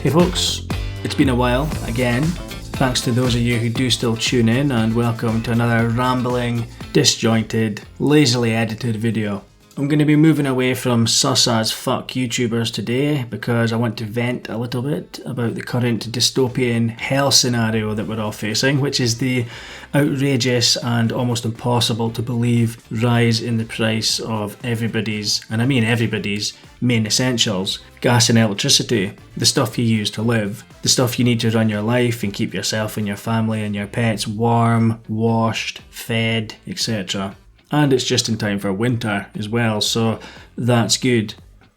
Hey folks, it's been a while again. Thanks to those of you who do still tune in, and welcome to another rambling, disjointed, lazily edited video. I'm going to be moving away from sus as fuck YouTubers today because I want to vent a little bit about the current dystopian hell scenario that we're all facing, which is the outrageous and almost impossible to believe rise in the price of everybody's, and I mean everybody's, main essentials. Gas and electricity, the stuff you use to live, the stuff you need to run your life and keep yourself and your family and your pets warm, washed, fed, etc. And it's just in time for winter as well, so that's good.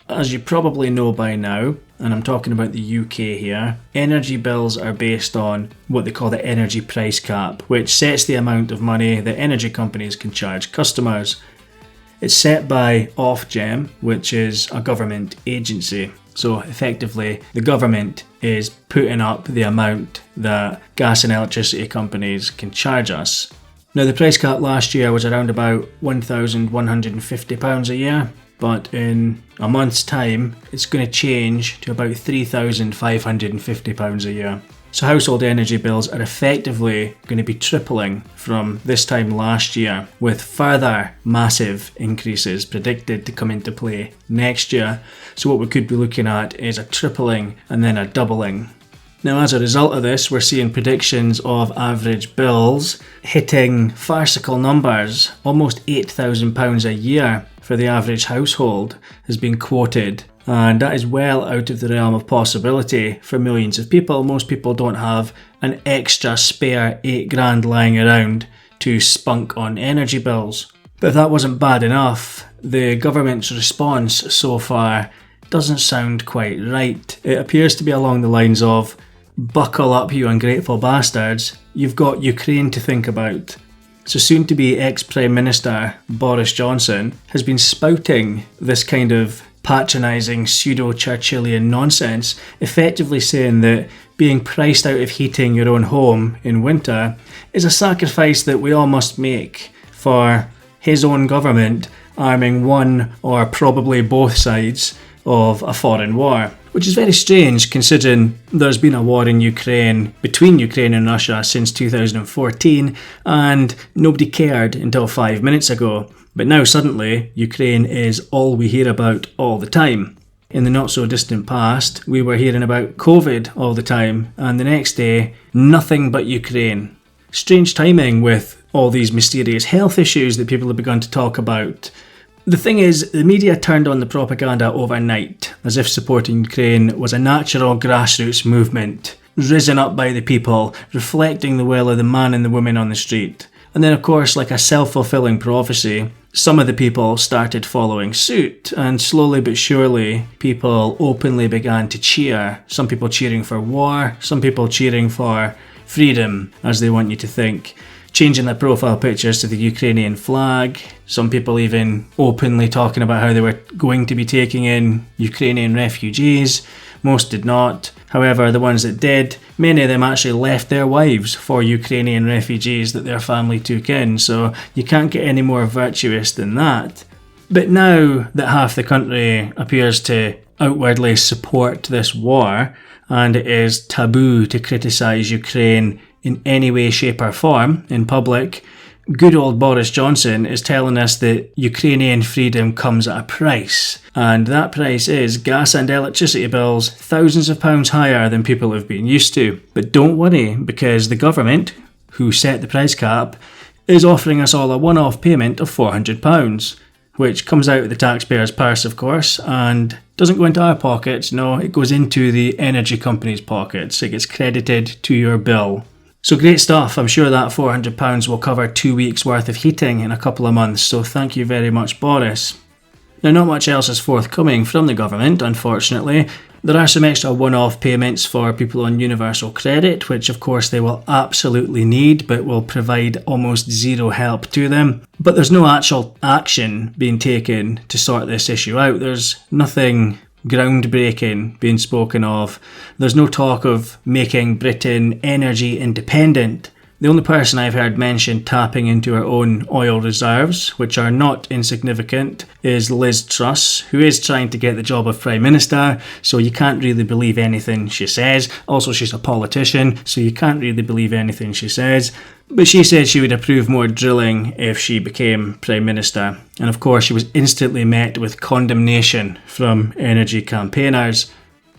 As you probably know by now, and I'm talking about the UK here, energy bills are based on what they call the energy price cap, which sets the amount of money that energy companies can charge customers. It's set by Ofgem, which is a government agency. So effectively, the government is putting up the amount that gas and electricity companies can charge us. Now, the price cap last year was around about £1,150 a year, but in a month's time, it's going to change to about £3,550 a year. So household energy bills are effectively going to be tripling from this time last year, with further massive increases predicted to come into play next year. So what we could be looking at is a tripling and then a doubling. Now, as a result of this, we're seeing predictions of average bills hitting farcical numbers. Almost £8,000 a year for the average household has been quoted, and that is well out of the realm of possibility for millions of people. Most people don't have an extra spare £8,000 lying around to spunk on energy bills. But if that wasn't bad enough, the government's response so far doesn't sound quite right. It appears to be along the lines of, buckle up, you ungrateful bastards, you've got Ukraine to think about. So soon-to-be ex-Prime Minister Boris Johnson has been spouting this kind of patronising pseudo-Churchillian nonsense, effectively saying that being priced out of heating your own home in winter is a sacrifice that we all must make for his own government arming one or probably both sides of a foreign war. Which is very strange considering there's been a war in Ukraine, between Ukraine and Russia, since 2014, and nobody cared until 5 minutes ago. But now suddenly, Ukraine is all we hear about all the time. In the not so distant past, we were hearing about COVID all the time, and the next day, nothing but Ukraine. Strange timing with all these mysterious health issues that people have begun to talk about. The thing is, the media turned on the propaganda overnight, as if supporting Ukraine was a natural grassroots movement, risen up by the people, reflecting the will of the man and the woman on the street. And then, of course, like a self-fulfilling prophecy, some of the people started following suit, and slowly but surely, people openly began to cheer. Some people cheering for war, some people cheering for freedom, as they want you to think. Changing their profile pictures to the Ukrainian flag, some people even openly talking about how they were going to be taking in Ukrainian refugees. Most did not. However, the ones that did, many of them actually left their wives for Ukrainian refugees that their family took in, so you can't get any more virtuous than that. But now that half the country appears to outwardly support this war, and it is taboo to criticise Ukraine in any way, shape or form in public, good old Boris Johnson is telling us that Ukrainian freedom comes at a price. And that price is gas and electricity bills thousands of pounds higher than people have been used to. But don't worry, because the government, who set the price cap, is offering us all a one-off payment of £400, which comes out of the taxpayer's purse, of course, and doesn't go into our pockets. No, it goes into the energy company's pockets. It gets credited to your bill. So great stuff. I'm sure that £400 will cover 2 weeks worth of heating in a couple of months, so thank you very much, Boris. Now, not much else is forthcoming from the government, unfortunately. There are some extra one-off payments for people on universal credit, which of course they will absolutely need, but will provide almost zero help to them. But there's no actual action being taken to sort this issue out. There's nothing groundbreaking being spoken of. There's no talk of making Britain energy independent. The only person I've heard mention tapping into her own oil reserves, which are not insignificant, is Liz Truss, who is trying to get the job of Prime Minister, so you can't really believe anything she says. Also, she's a politician, so you can't really believe anything she says. But she said she would approve more drilling if she became Prime Minister. And of course, she was instantly met with condemnation from energy campaigners.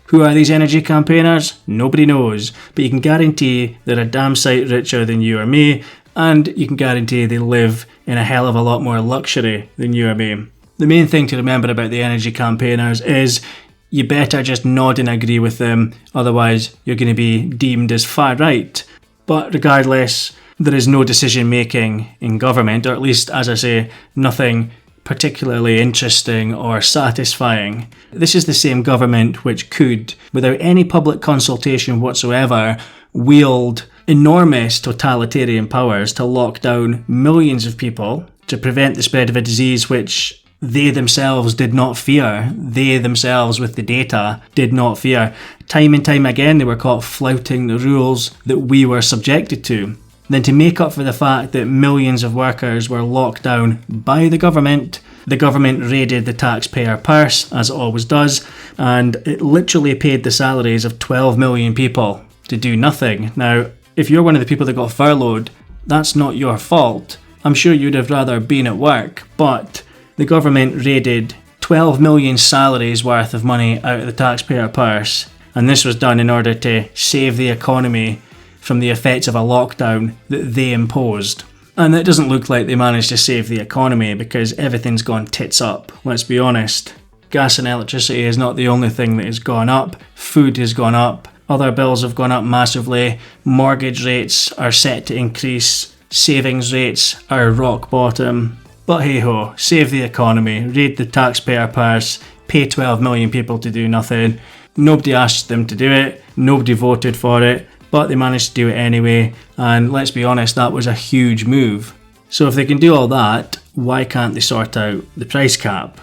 Who are these energy campaigners? Nobody knows, but you can guarantee they're a damn sight richer than you or me, and you can guarantee they live in a hell of a lot more luxury than you or me. The main thing to remember about the energy campaigners is you better just nod and agree with them, otherwise you're going to be deemed as far right. But regardless, there is no decision making in government, or at least, as I say, nothing particularly interesting or satisfying. This is the same government which could, without any public consultation whatsoever, wield enormous totalitarian powers to lock down millions of people to prevent the spread of a disease which they themselves did not fear. They themselves, with the data, did not fear. Time and time again, they were caught flouting the rules that we were subjected to. Then to make up for the fact that millions of workers were locked down by the government raided the taxpayer purse, as it always does, and it literally paid the salaries of 12 million people to do nothing. Now, if you're one of the people that got furloughed, that's not your fault. I'm sure you'd have rather been at work, but the government raided 12 million salaries worth of money out of the taxpayer purse, and this was done in order to save the economy from the effects of a lockdown that they imposed. And it doesn't look like they managed to save the economy because everything's gone tits up, let's be honest. Gas and electricity is not the only thing that has gone up. Food has gone up. Other bills have gone up massively. Mortgage rates are set to increase. Savings rates are rock bottom. But hey ho, save the economy, raid the taxpayer purse, pay 12 million people to do nothing. Nobody asked them to do it. Nobody voted for it. But they managed to do it anyway, and let's be honest, that was a huge move. So if they can do all that, why can't they sort out the price cap?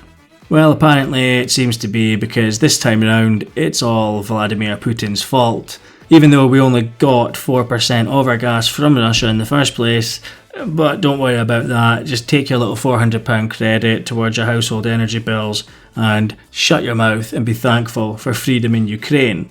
Well, apparently it seems to be because this time around, it's all Vladimir Putin's fault. Even though we only got 4% of our gas from Russia in the first place, but don't worry about that, just take your little £400 credit towards your household energy bills and shut your mouth and be thankful for freedom in Ukraine.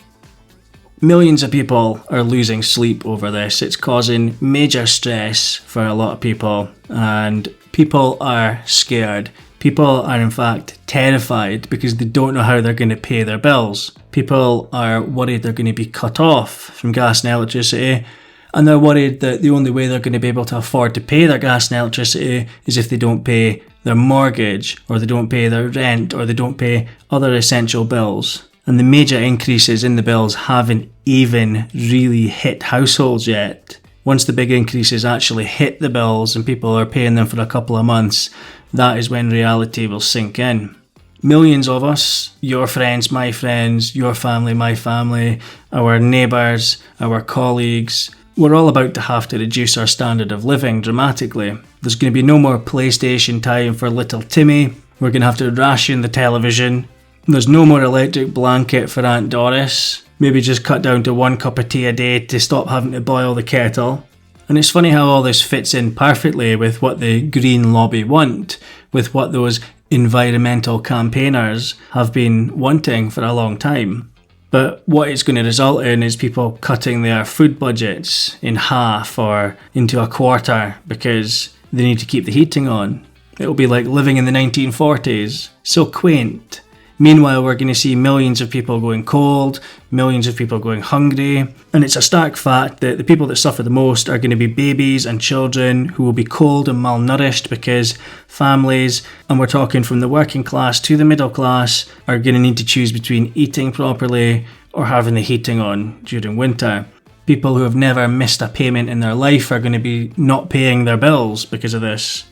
Millions of people are losing sleep over this. It's causing major stress for a lot of people, and people are scared. People are in fact terrified because they don't know how they're going to pay their bills. People are worried they're going to be cut off from gas and electricity, and they're worried that the only way they're going to be able to afford to pay their gas and electricity is if they don't pay their mortgage, or they don't pay their rent, or they don't pay other essential bills. And the major increases in the bills haven't even really hit households yet. Once the big increases actually hit the bills and people are paying them for a couple of months, that is when reality will sink in. Millions of us, your friends, my friends, your family, my family, our neighbours, our colleagues, we're all about to have to reduce our standard of living dramatically. There's going to be no more PlayStation time for little Timmy. We're going to have to ration the television. There's no more electric blanket for Aunt Doris. Maybe just cut down to 1 cup of tea a day to stop having to boil the kettle. And it's funny how all this fits in perfectly with what the Green lobby want, with what those environmental campaigners have been wanting for a long time. But what it's going to result in is people cutting their food budgets in half or into a quarter because they need to keep the heating on. It'll be like living in the 1940s. So quaint. Meanwhile, we're going to see millions of people going cold, millions of people going hungry, and it's a stark fact that the people that suffer the most are going to be babies and children who will be cold and malnourished because families, and we're talking from the working class to the middle class, are going to need to choose between eating properly or having the heating on during winter. People who have never missed a payment in their life are going to be not paying their bills because of this.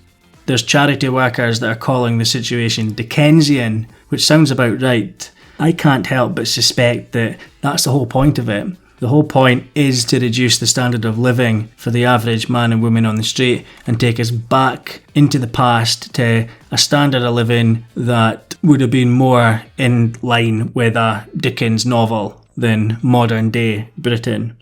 There's charity workers that are calling the situation Dickensian, which sounds about right. I can't help but suspect that that's the whole point of it. The whole point is to reduce the standard of living for the average man and woman on the street and take us back into the past to a standard of living that would have been more in line with a Dickens novel than modern day Britain.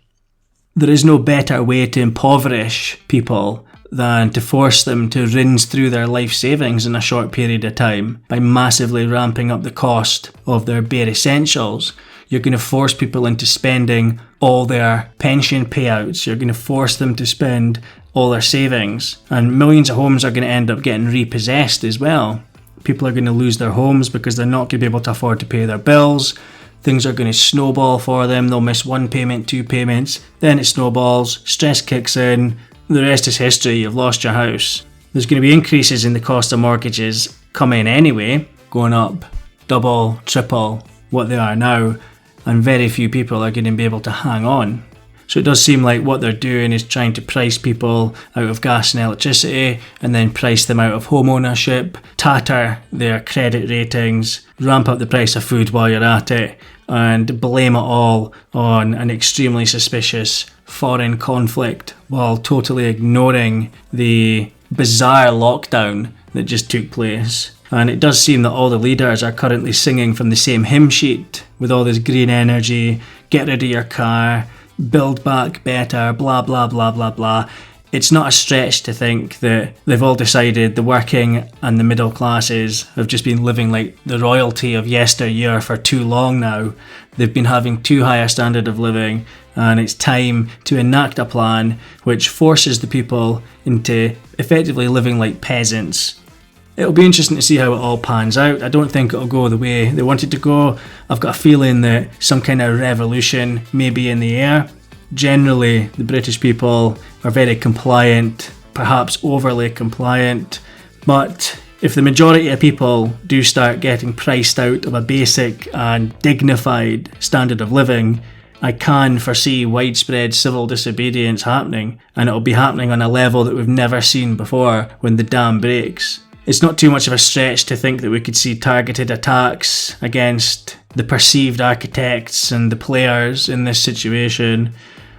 There is no better way to impoverish people than to force them to rinse through their life savings in a short period of time by massively ramping up the cost of their bare essentials. You're going to force people into spending all their pension payouts. You're going to force them to spend all their savings. And millions of homes are going to end up getting repossessed as well. People are going to lose their homes because they're not going to be able to afford to pay their bills. Things are going to snowball for them. They'll miss one payment, two payments. Then it snowballs. Stress kicks in. The rest is history. You've lost your house. There's going to be increases in the cost of mortgages coming anyway, going up double, triple what they are now, and very few people are going to be able to hang on. So it does seem like what they're doing is trying to price people out of gas and electricity and then price them out of home ownership, tatter their credit ratings, ramp up the price of food while you're at it, and blame it all on an extremely suspicious foreign conflict while totally ignoring the bizarre lockdown that just took place. And it does seem that all the leaders are currently singing from the same hymn sheet with all this green energy, get rid of your car, build back better, blah, blah, blah, blah, blah. It's not a stretch to think that they've all decided the working and the middle classes have just been living like the royalty of yesteryear for too long now. They've been having too high a standard of living, and it's time to enact a plan which forces the people into effectively living like peasants. It'll be interesting to see how it all pans out. I don't think it'll go the way they want it to go. I've got a feeling that some kind of revolution may be in the air. Generally, the British people are very compliant, perhaps overly compliant, but if the majority of people do start getting priced out of a basic and dignified standard of living, I can foresee widespread civil disobedience happening, and it'll be happening on a level that we've never seen before when the dam breaks. It's not too much of a stretch to think that we could see targeted attacks against the perceived architects and the players in this situation,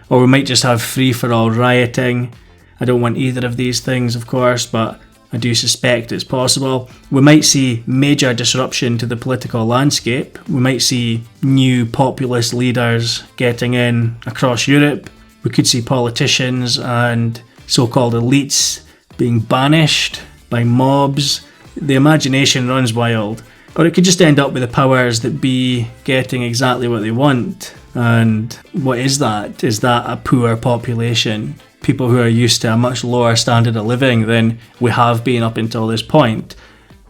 or we might just have free-for-all rioting. I don't want either of these things, of course, but I do suspect it's possible. We might see major disruption to the political landscape. We might see new populist leaders getting in across Europe. We could see politicians and so-called elites being banished by mobs. The imagination runs wild. Or it could just end up with the powers that be getting exactly what they want. And what is that? Is that a poor population? People who are used to a much lower standard of living than we have been up until this point?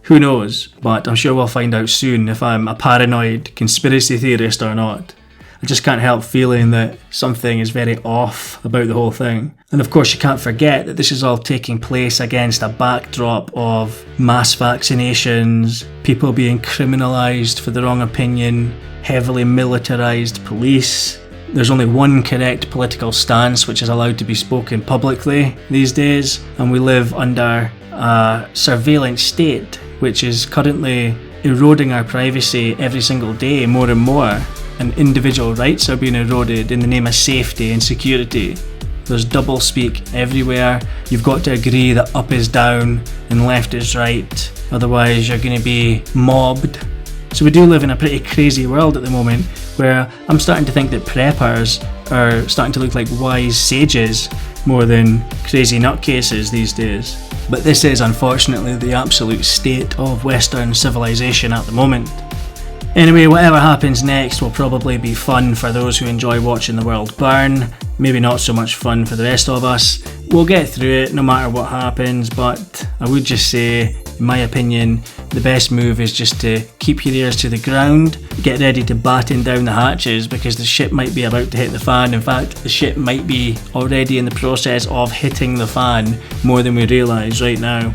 Who knows? But I'm sure we'll find out soon if I'm a paranoid conspiracy theorist or not. I just can't help feeling that something is very off about the whole thing. And of course you can't forget that this is all taking place against a backdrop of mass vaccinations, people being criminalised for the wrong opinion, heavily militarised police. There's only one correct political stance which is allowed to be spoken publicly these days, and we live under a surveillance state which is currently eroding our privacy every single day more and more. And individual rights are being eroded in the name of safety and security. There's double speak everywhere. You've got to agree that up is down and left is right, otherwise you're going to be mobbed. So we do live in a pretty crazy world at the moment, where I'm starting to think that preppers are starting to look like wise sages more than crazy nutcases these days. But this is unfortunately the absolute state of Western civilization at the moment. Anyway, whatever happens next will probably be fun for those who enjoy watching the world burn. Maybe not so much fun for the rest of us. We'll get through it no matter what happens, but I would just say, in my opinion, the best move is just to keep your ears to the ground, get ready to batten down the hatches, because the shit might be about to hit the fan. In fact, the shit might be already in the process of hitting the fan more than we realise right now.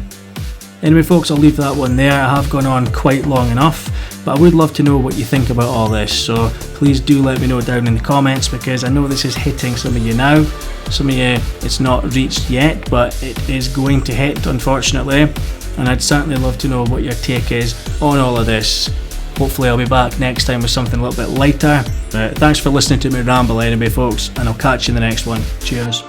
Anyway folks, I'll leave that one there. I have gone on quite long enough, but I would love to know what you think about all this, so please do let me know down in the comments, because I know this is hitting some of you now. Some of you it's not reached yet, but it is going to hit, unfortunately, and I'd certainly love to know what your take is on all of this. Hopefully I'll be back next time with something a little bit lighter, but thanks for listening to me ramble anyway folks, and I'll catch you in the next one. Cheers.